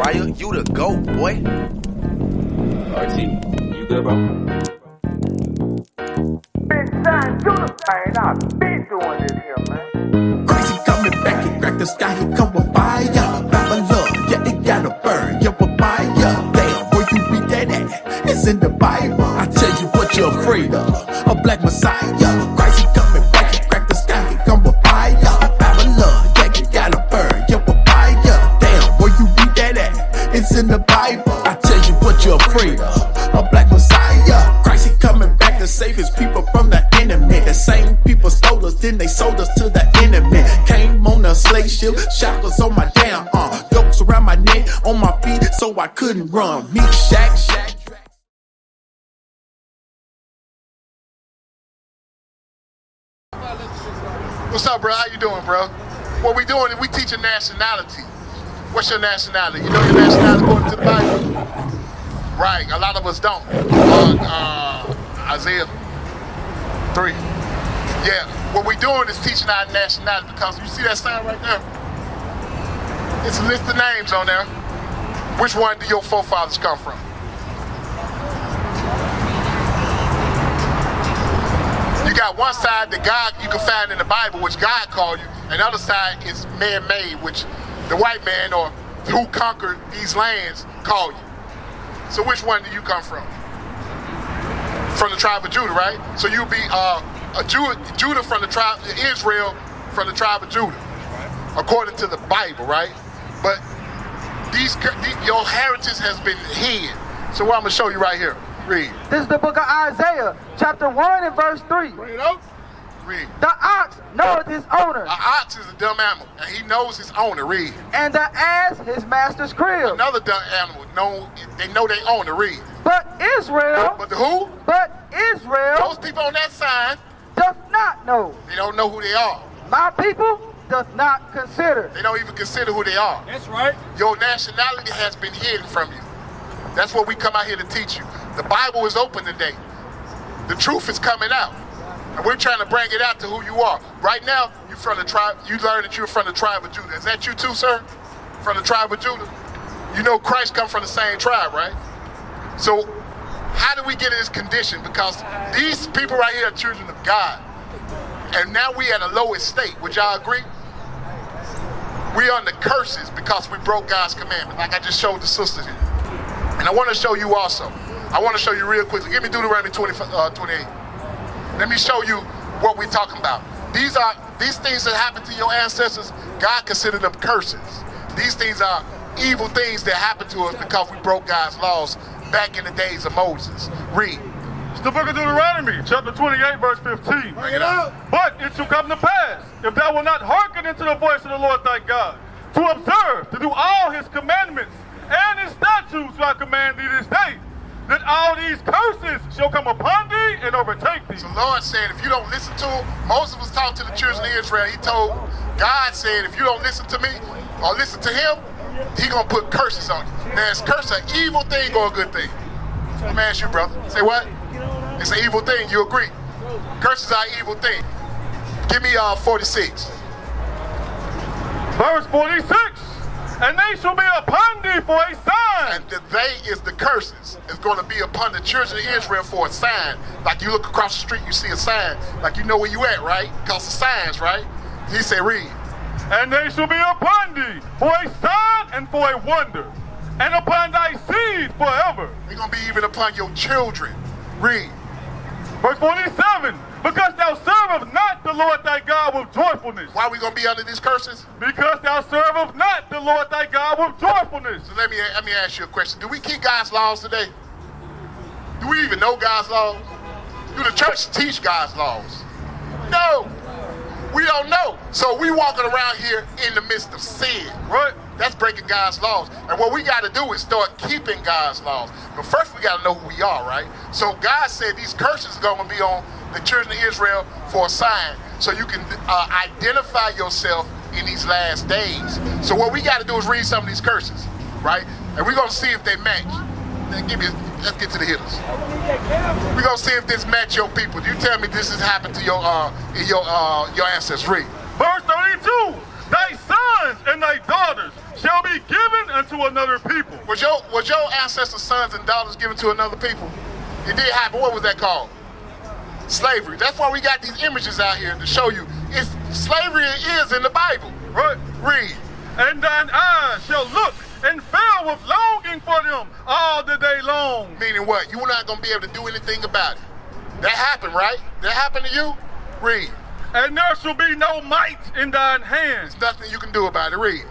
Raya, you the GOAT, boy. RT, you good, bro? Benzion, you the man. I've been doing this here, man. Crazy coming back, he crack the sky, he come with fire. Babylon, yeah, it gotta burn, yeah, papaya. Damn, where you read that at? It's in the Bible. I tell you what you're afraid of, a black messiah. Crazy coming back, he crack the sky, he come with fire. Babylon, yeah, it gotta burn, yeah, papaya. Damn, where you read that at? It's in the Bible. I tell you what you're afraid of, a black messiah. Crazy coming back to save his people from the enemy. The same people stole us, then they sold us to the enemy. Came on a slave ship, shackles on my damn arm, yokes around my neck, on my feet, so I couldn't run. Meat shack. What's up, bro? How you doing, bro? What we doing is we teaching nationality. What's your nationality? You know your nationality according to the Bible? Right, a lot of us don't. Isaiah 3. Yeah, what we doing is teaching our nationality, because you see that sign right there? It's a list of names on there. Which one do your forefathers come from? You got one side that God you can find in the Bible, which God called you, and the other side is man-made, which the white man or who conquered these lands call you. So which one do you come from? From the tribe of Judah, right? So you'll be Judah from the tribe, Israel from the tribe of Judah, according to the Bible, right? But your heritage has been hid. So what I'm gonna show you right here. Read. This is the book of Isaiah, chapter 1 and verse 3. Bring it up. Read. The ox knoweth his owner. An ox is a dumb animal, and he knows his owner. Read. And the ass his master's crib. Another dumb animal, they know their owner. Read. But Israel. But the who? But Israel. Those people on that sign doth not know. They don't know who they are. My people doth not consider. They don't even consider who they are. That's right. Your nationality has been hidden from you. That's what we come out here to teach you. The Bible is open today. The truth is coming out. And we're trying to bring it out to who you are. Right now, you're from the tribe, you learned that you're from the tribe of Judah. Is that you too, sir? From the tribe of Judah? You know Christ comes from the same tribe, right? So how do we get in this condition? Because these people right here are children of God. And now we at a low estate. Would y'all agree? We under curses because we broke God's commandment, like I just showed the sisters here. And I want to show you also. I want to show you real quickly. Give me Deuteronomy 28. Let me show you what we're talking about. These things that happened to your ancestors, God considered them curses. These things are evil things that happened to us because we broke God's laws back in the days of Moses. Read. It's the book of Deuteronomy, chapter 28, verse 15. Bring it out. But it shall come to pass, if thou wilt not hearken unto the voice of the Lord thy God, to observe, to do all his commandments and his statutes which I command thee this day, that all these curses shall come upon thee and overtake thee. So the Lord said, if you don't listen to him, Moses was talking to the children of Israel. He told God, said, if you don't listen to me or listen to him, he gonna put curses on you. Now, is curse an evil thing or a good thing? Let me ask you, brother. Say what? It's an evil thing. You agree? Curses are an evil thing. Give me 46. Verse 46. And they shall be upon thee for a sign. And the they is the curses. It's going to be upon the children of Israel for a sign. Like you look across the street, you see a sign. Like you know where you at, right? Because the signs, right? He said, read. And they shall be upon thee for a sign and for a wonder, and upon thy seed forever. They're going to be even upon your children. Read. Verse 47. Because thou servest not the Lord thy God with joyfulness. Why are we going to be under these curses? Because thou servest not the Lord thy God with joyfulness. So let me ask you a question. Do we keep God's laws today? Do we even know God's laws? Do the church teach God's laws? No. We don't know. So we walking around here in the midst of sin. Right. That's breaking God's laws. And what we got to do is start keeping God's laws. But first we got to know who we are, right? So God said these curses are going to be on the children of Israel for a sign, so you can identify yourself in these last days. So what we got to do is read some of these curses, right? And we're going to see if they match. Let's get to the hitters. We're going to see if this match your people. You tell me this has happened to your ancestry. Verse 32. Thy sons and thy daughters shall be given unto another people. Was your ancestors' sons and daughters given to another people? It did happen. What was that called? Slavery. That's why we got these images out here to show you. Slavery is in the Bible. Right. Read. And thine eyes shall look and fill with longing for them all the day long. Meaning what? You're not going to be able to do anything about it. That happened, right? That happened to you? Read. And there shall be no might in thine hands. There's nothing you can do about it. Read.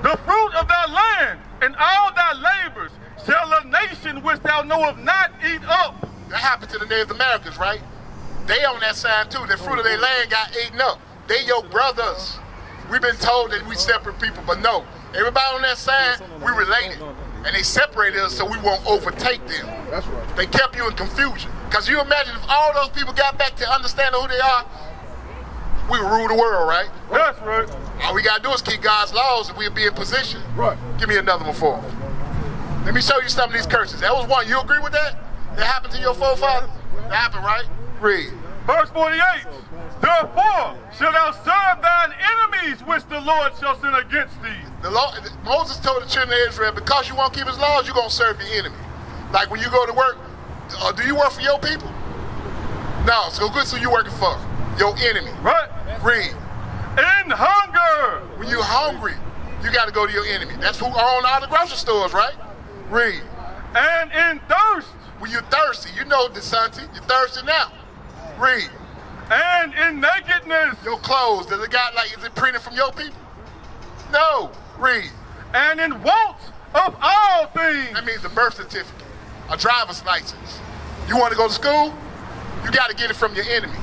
The fruit of thy land and all thy labors shall a nation which thou knowest not eat up. That happened to the Native Americans, right? They on that side too. The fruit of their land got eaten up. They your brothers. We've been told that we separate people, but no. Everybody on that side, we related. And they separated us so we won't overtake them. That's right. They kept you in confusion. Because you imagine if all those people got back to understanding who they are, we would rule the world, right? That's right. All we gotta do is keep God's laws and we'll be in position. Right. Give me another one for them. Let me show you some of these curses. That was one. You agree with that? That happened to your forefathers? That happened, right? Read. Verse 48. Therefore shalt thou serve thine enemies which the Lord shall send against thee. Moses told the children of Israel, because you won't keep his laws, you're going to serve your enemy. Like when you go to work, do you work for your people? No, so good, so you're working for your enemy. Right. Read. In hunger. When you're hungry, you got to go to your enemy. That's who own all the grocery stores, right? Read. And in thirst. When you're thirsty, you know, DeSanti, you're thirsty now. Read. And in nakedness. Your clothes, does it got like, is it printed from your people? No. Read. And in want of all things. That means a birth certificate, a driver's license. You want to go to school? You got to get it from your enemy.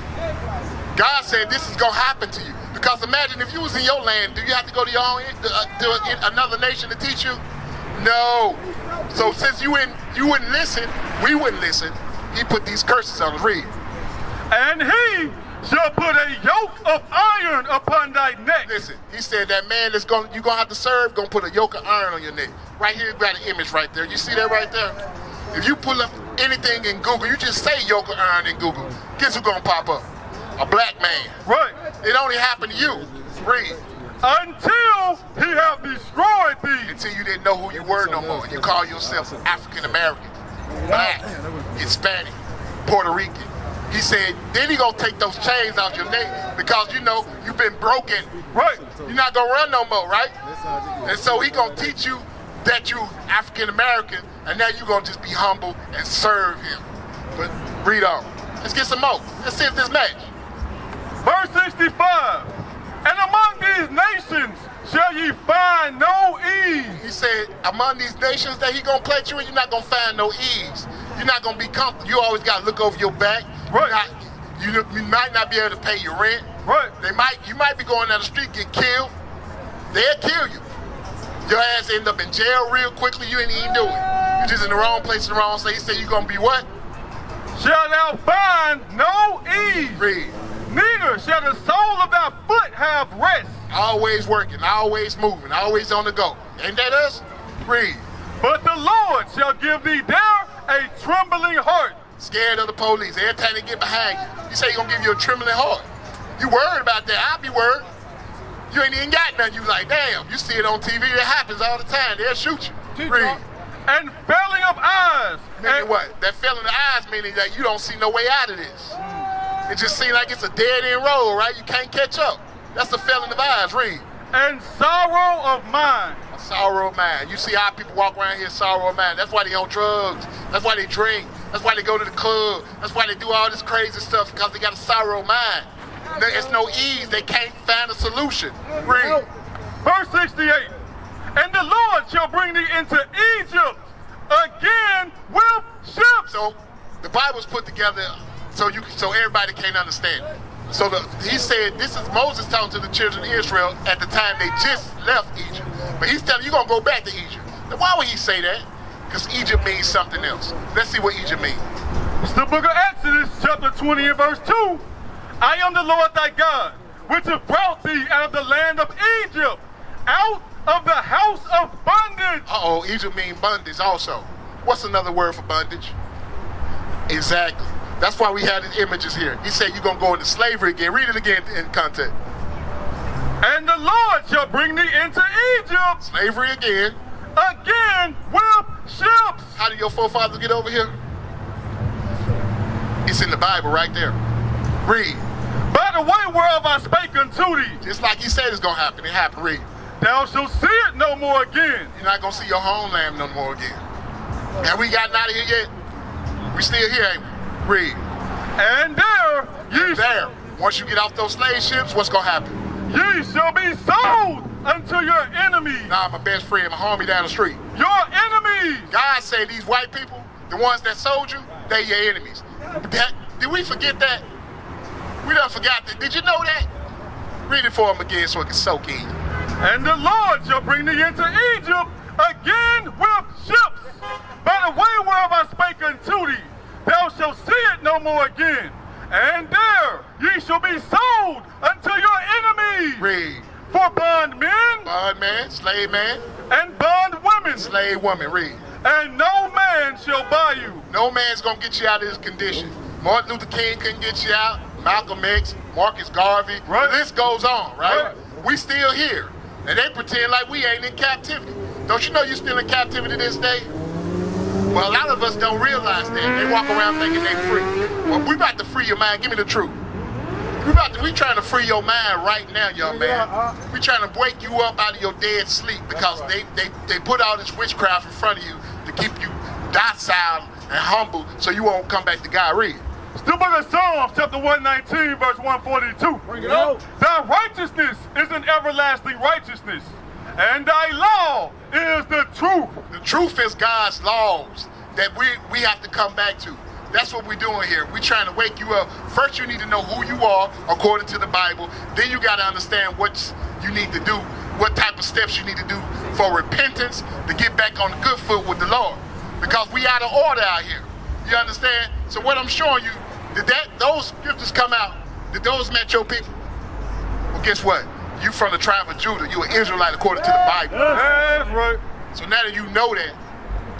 God said this is going to happen to you. Because imagine if you was in your land, do you have to go to your own, to another nation to teach you? No. So since you wouldn't listen, we wouldn't listen, he put these curses on us. Read. And he shall put a yoke of iron upon thy neck. Listen, he said that man that's you're going to have to serve, going to put a yoke of iron on your neck. Right here, you got an image right there. You see that right there? If you pull up anything in Google, you just say yoke of iron in Google. Guess who's going to pop up? A black man. Right. It only happened to you. Read. Until he have destroyed thee. Until you didn't know who you were no more. You call yourself African American, black, Hispanic, Puerto Rican. He said, then he gonna take those chains out your neck because you know you've been broken. Right. You're not gonna run no more, right? And so he gonna teach you that you African American, and now you gonna just be humble and serve him. But read on. Let's get some more. Let's see if this match. Verse 65. And among these nations shall ye find no ease. He said, among these nations that he gonna place you in, you're not gonna find no ease. You're not gonna be comfortable. You always gotta look over your back. Right. You might not be able to pay your rent. Right. You might be going down the street, get killed. They'll kill you. Your ass end up in jail real quickly. You ain't even do it. You're just in the wrong place in the wrong place. He said you're gonna be what? Shall thou find no ease. Read. Neither shall the sole of thy foot have rest. Always working, always moving, always on the go. Ain't that us? Read. But the Lord shall give thee there a trembling heart. Scared of the police. Every time they get behind you, he say he's gonna give you a trembling heart. You worried about that? I'll be worried. You ain't even got nothing. You like, damn, you see it on TV. It happens all the time. They'll shoot you. Read. And failing of eyes. Meaning what? That failing of eyes meaning that you don't see no way out of this. It just seems like it's a dead-end road, right? You can't catch up. That's the failing of eyes. Read. And sorrow of mind. A sorrow of mind. You see how people walk around here, sorrow of mind. That's why they on drugs. That's why they drink. That's why they go to the club. That's why they do all this crazy stuff, because they got a sorrow of mind. There's no ease. They can't find a solution. Read. Verse 68. And the Lord shall bring thee into Egypt again with ships. So the Bible's put together so everybody can't understand it. So he said, this is Moses talking to the children of Israel at the time they just left Egypt. But he's telling you, you're going to go back to Egypt. Now, why would he say that? Because Egypt means something else. Let's see what Egypt means. It's the book of Exodus, chapter 20 and verse 2. I am the Lord thy God, which have brought thee out of the land of Egypt, out of the house of bondage. Uh-oh, Egypt means bondage also. What's another word for bondage? Exactly. That's why we had the images here. He said you're going to go into slavery again. Read it again in context. And the Lord shall bring thee into Egypt. Slavery again. Again with ships. How did your forefathers get over here? It's in the Bible right there. Read. By the way whereof I spake unto thee. Just like he said it's going to happen. It happened. Read. Thou shalt see it no more again. You're not going to see your homeland no more again. Have we gotten out of here yet? We still here, ain't we? Read. And there ye There. Once you get off those slave ships, what's going to happen? Ye shall be sold unto your enemies. Nah, my best friend, my homie down the street. Your enemies. God said these white people, the ones that sold you, they your enemies. Did we forget that? We done forgot that. Did you know that? Read it for him again so it can soak in. And the Lord shall bring thee into Egypt again with ships. By the way whereof I spake unto thee, thou shalt see it no more again. And there ye shall be sold unto your enemies. Read. For bondmen, Bondman, slave man, and bondwomen, slave woman. Read. and no man shall buy you. No man's gonna get you out of this condition. Martin Luther King couldn't get you out. Malcolm X, Marcus Garvey. Right. The list goes on, right? Right. We still here. And they pretend like we ain't in captivity. Don't you know you're still in captivity this day? Well, a lot of us don't realize that. They walk around thinking they free. Well, we about to free your mind. Give me the truth. We trying to free your mind right now, young man. We trying to wake you up out of your dead sleep because they put all this witchcraft in front of you to keep you docile and humble so you won't come back to God. Read. Still book of Psalms, chapter 119, verse 142. Bring it up. Thy righteousness is an everlasting righteousness, and thy law is the truth. The truth is God's laws that we have to come back to. That's what we're doing here. We're trying to wake you up. First, you need to know who you are according to the Bible. Then you got to understand what you need to do, what type of steps you need to do for repentance to get back on the good foot with the Lord. Because we out of order out here. You understand? So what I'm showing you, did those scriptures come out? Did those match your people? Well, guess what? You from the tribe of Judah. You an Israelite according to the Bible. That's right. So now that you know that,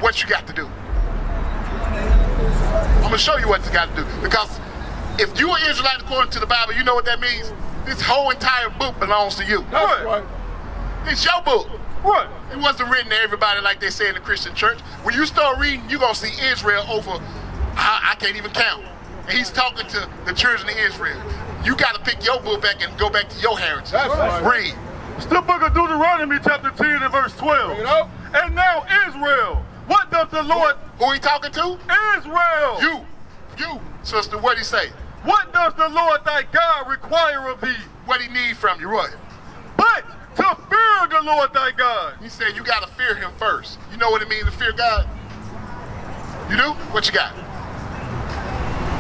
what you got to do? I'm going to show you what you got to do. Because if you're an Israelite according to the Bible, you know what that means? This whole entire book belongs to you. That's right. It's your book. What? It wasn't written to everybody like they say in the Christian church. When you start reading, you're going to see Israel over, I can't even count. And he's talking to the children of Israel. You got to pick your book back and go back to your heritage. That's right. Read. Still book of Deuteronomy, chapter 10 and verse 12. Bring it up. And now Israel, what doth the Lord... Who he talking to? Israel! You, sister, what'd he say? What does the Lord thy God require of thee? What he need from you, what? But to fear the Lord thy God. He said you got to fear him first. You know what it means to fear God? You do? What you got?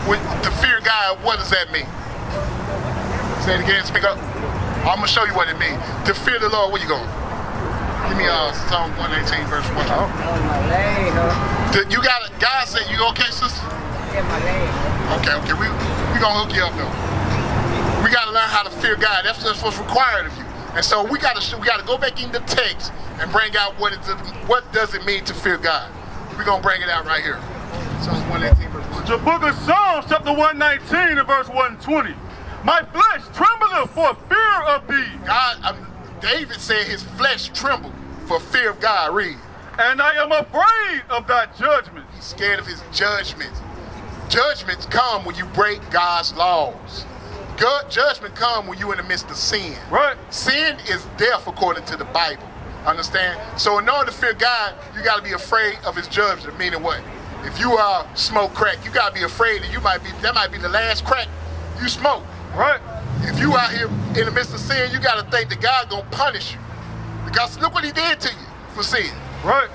To fear God, what does that mean? Say it again, speak up. I'm going to show you what it means. To fear the Lord, where you going? Give me Psalm 118, verse 1. You got it. God said, you okay, sister? Okay, we going to hook you up, though. We got to learn how to fear God. That's what's required of you. And so we got to go back in the text and bring out what does it mean to fear God. We're going to bring it out right here. Psalm 118, verse 1. The book of Psalms, chapter 119 and verse 120. My flesh trembleth for fear of thee. David said his flesh trembled for fear of God. Read. And I am afraid of thy judgments. He's scared of his judgments. Judgments come when you break God's laws. Judgment come when you're in the midst of sin. Right. Sin is death according to the Bible. Understand? So in order to fear God, you got to be afraid of his judgment. Meaning what? If you smoke crack, you got to be afraid that that might be the last crack you smoke. Right. If you out here in the midst of sin, you got to think that God going to punish you. Because look what he did to you for sin. Right.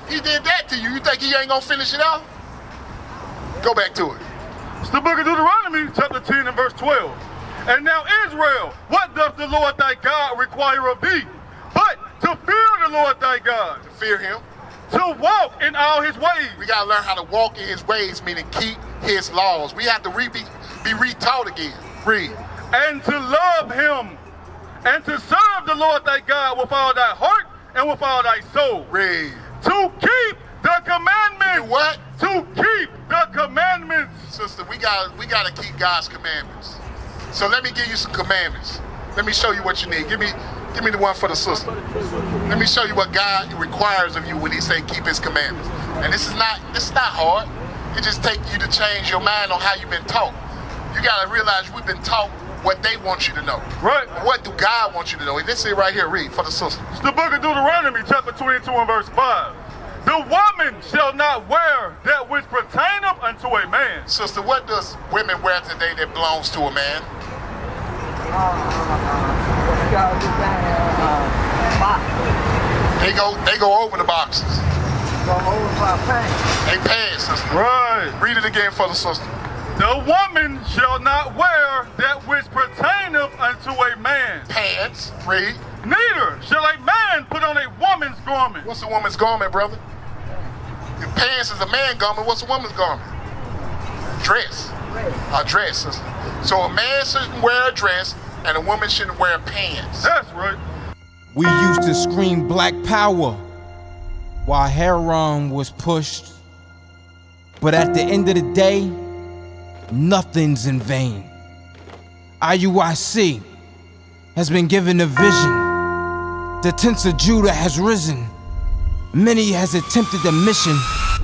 He did that to you. You think he ain't going to finish it off? Go back to it. It's the book of Deuteronomy, chapter 10 and verse 12. And now Israel, what doth the Lord thy God require of thee? But to fear the Lord thy God. To fear him. To walk in all his ways. We got to learn how to walk in his ways, meaning keep his laws. We have to be retaught again. Read. And to love him. And to serve the Lord thy God with all thy heart and with all thy soul. Read. To keep the commandments. Do what? To keep the commandments. Sister, we got to keep God's commandments. So let me give you some commandments. Let me show you what you need. Give me the one for the sister. Let me show you what God requires of you when he say keep his commandments. And this is not hard. It just take you to change your mind on how you've been taught. You gotta realize we've been taught what they want you to know. Right. What do God want you to know? And this is right here, read for the sister. It's the book of Deuteronomy, chapter 22 and verse 5. The woman shall not wear that which pertaineth unto a man. Sister, what does women wear today that belongs to a man? They go over the boxes. They pants, sister. Right. Read it again for the sister. The woman shall not wear that which pertaineth unto a man. Pants, read. Neither shall a man put on a woman's garment. What's a woman's garment, brother? If pants is a man's garment, what's a woman's garment? Dress. A dress, sister. So a man shouldn't wear a dress and a woman shouldn't wear pants. That's right. We used to scream black power while heroin was pushed. But at the end of the day, nothing's in vain. IUIC has been given a vision. The tents of Judah has risen. Many has attempted the mission,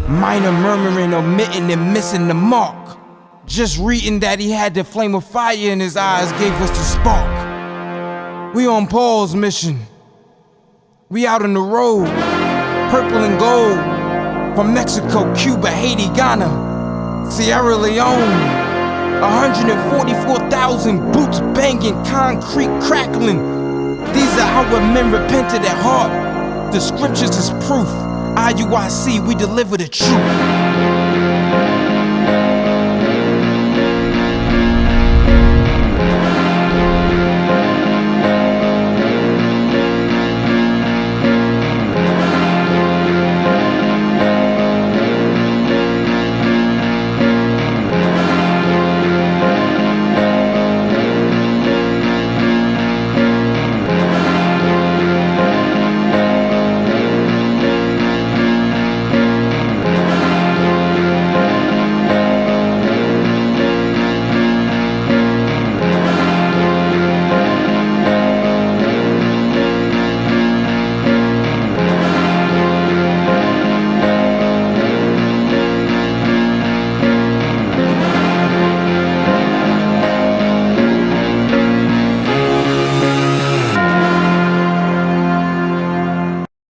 minor murmuring, omitting, and missing the mark. Just reading that he had the flame of fire in his eyes gave us the spark. We on Paul's mission. We out on the road, purple and gold, from Mexico, Cuba, Haiti, Ghana, Sierra Leone. 144,000 boots banging, concrete crackling. These are our men repented at heart. The scriptures is proof. IUIC, we deliver the truth.